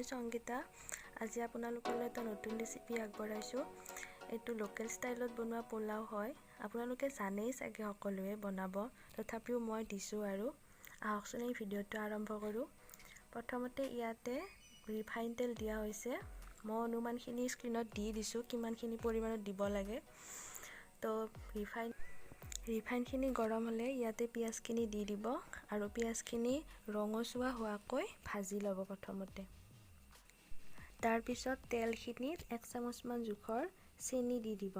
মই সংগীতা। আজি আপোনালোকলৈ এটা নতুন ৰেচিপি আগবঢ়াইছোঁ। এইটো লোকেল ষ্টাইলত বনোৱা পোলাও হয়। আপোনালোকে জানেই চাগে সকলোৱে বনাব, তথাপিও মই দিছোঁ আৰু আহকচোন এই ভিডিঅ'টো আৰম্ভ কৰোঁ। প্ৰথমতে ইয়াতে ৰিফাইন তেল দিয়া হৈছে। মই অনুমানখিনি স্ক্ৰীনত দি দিছোঁ, কিমানখিনি পৰিমাণত দিব লাগে। তো ৰিফাইনখিনি গৰম হ'লে ইয়াতে পিঁয়াজখিনি দি দিব আৰু পিঁয়াজখিনি ৰঙচুৱা হোৱাকৈ ভাজি ল'ব প্ৰথমতে। তাৰপিছত তেলখিনিত 1 চামুচমান জোখৰ চেনি দি দিব।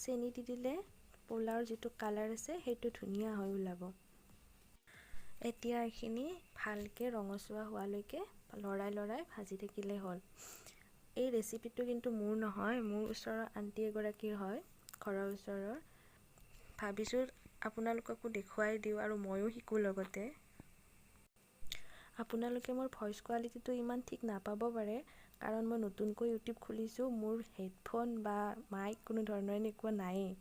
চেনি দি দিলে পোলাওৰ যিটো কালাৰ আছে সেইটো ধুনীয়া হৈ ওলাব। এতিয়া এইখিনি ভালকৈ ৰঙচুৱা হোৱালৈকে লৰাই ভাজি থাকিলে হ'ল। এই ৰেচিপিটো কিন্তু মোৰ নহয়, মোৰ ওচৰৰ আণ্টি এগৰাকীৰ হয়, ঘৰৰ ওচৰৰ। ভাবিছোঁ আপোনালোককো দেখুৱাই দিওঁ আৰু ময়ো শিকোঁ লগতে। আপোনালোকে মোৰ ভইচ কোৱালিটিটো ইমান ঠিক নাপাব পাৰে, কাৰণ মই নতুনকৈ ইউটিউব খুলিছোঁ। মোৰ হেডফোন বা মাইক কোনো ধৰণৰ এনেকুৱা নায়েই,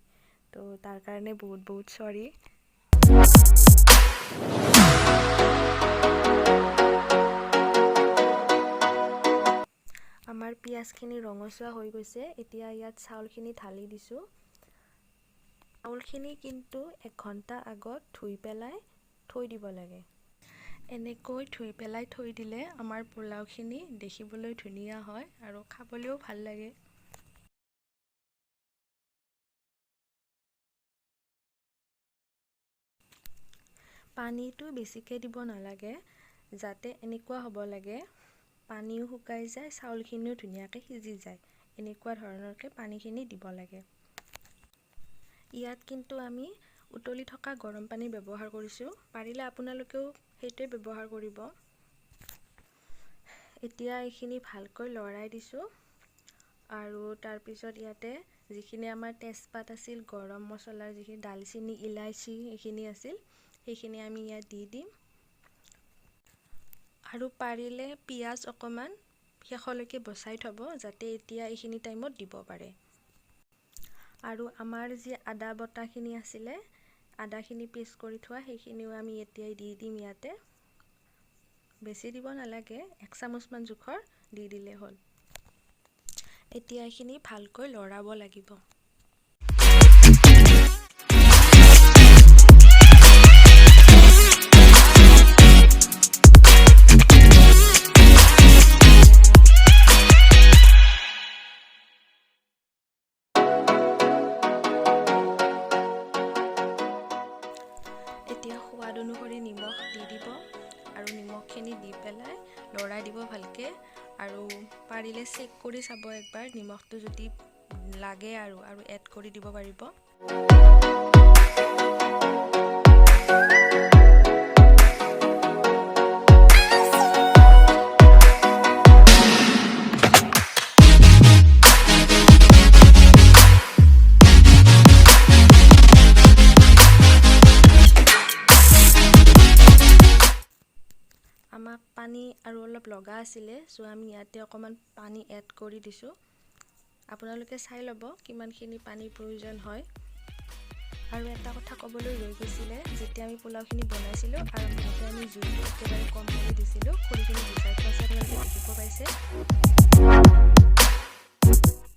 তো তাৰ কাৰণে বহুত চৰি। আমাৰ পিঁয়াজখিনি ৰঙচুৱা হৈ গৈছে। এতিয়া ইয়াত চাউলখিনি ঢালি দিছোঁ। চাউলখিনি কিন্তু 1 ঘণ্টা আগত ধুই পেলাই থৈ দিব লাগে। এনেকৈ ধুই পেলাই থৈ দিলে আমাৰ পোলাওখিনি দেখিবলৈ ধুনীয়া হয় আৰু খাবলৈও ভাল লাগে। পানীটো বেছিকৈ দিব নালাগে, যাতে এনেকুৱা হ'ব লাগে পানীও শুকাই যায়, চাউলখিনিও ধুনীয়াকৈ সিজি যায়। এনেকুৱা ধৰণৰকৈ পানীখিনি দিব লাগে। ইয়াত কিন্তু আমি উতলি থকা গৰম পানী ব্যৱহাৰ কৰিছোঁ। পাৰিলে আপোনালোকেও সেইটোৱে ব্যৱহাৰ কৰিব। এতিয়া এইখিনি ভালকৈ লৰাই দিছোঁ আৰু তাৰপিছত ইয়াতে যিখিনি আমাৰ তেজপাত আছিল, গৰম মছলাৰ যিখিনি দালচিনি, ইলাচি এইখিনি আছিল, সেইখিনি আমি ইয়াত দি দিম। আৰু পাৰিলে পিঁয়াজ অকণমান শেষলৈকে বচাই থ'ব, যাতে এতিয়া এইখিনি টাইমত দিব পাৰে। আৰু আমাৰ যি আদা বটাখিনি আছিলে, আদাখিনি পেষ্ট কৰি থোৱা, সেইখিনিও আমি এতিয়াই দি দিম ইয়াতে। বেছি দিব নালাগে, 1 চামুচমান জোখৰ দি দিলে হ'ল। এতিয়া এইখিনি ভালকৈ লৰাব লাগিব। এতিয়া সোৱাদ অনুসৰি নিমখ দি দিব আৰু নিমখখিনি দি পেলাই লৰাই দিব ভালকৈ। আৰু পাৰিলে চেক কৰি চাব একবাৰ, নিমখটো যদি লাগে আৰু এড কৰি দিব পাৰিব। আমাক পানী আৰু অলপ লগা আছিলে, চ' আমি ইয়াতে অকণমান পানী এড কৰি দিছোঁ। আপোনালোকে চাই ল'ব কিমানখিনি পানীৰ প্ৰয়োজন হয়। আৰু এটা কথা ক'বলৈ ৰৈ গৈছিলে, যেতিয়া আমি পোলাওখিনি বনাইছিলোঁ আৰম্ভতে আমি জুইটো একেবাৰে কম কৰি দিছিলোঁ। খৰিখিনি গুচাই থোৱা আছে, আপোনালোকে দেখিব পাইছে।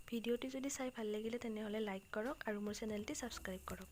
ভিডিঅ'টি যদি চাই ভাল লাগিলে তেনেহ'লে লাইক কৰক আৰু মোৰ চেনেলটি ছাবস্ক্ৰাইব কৰক।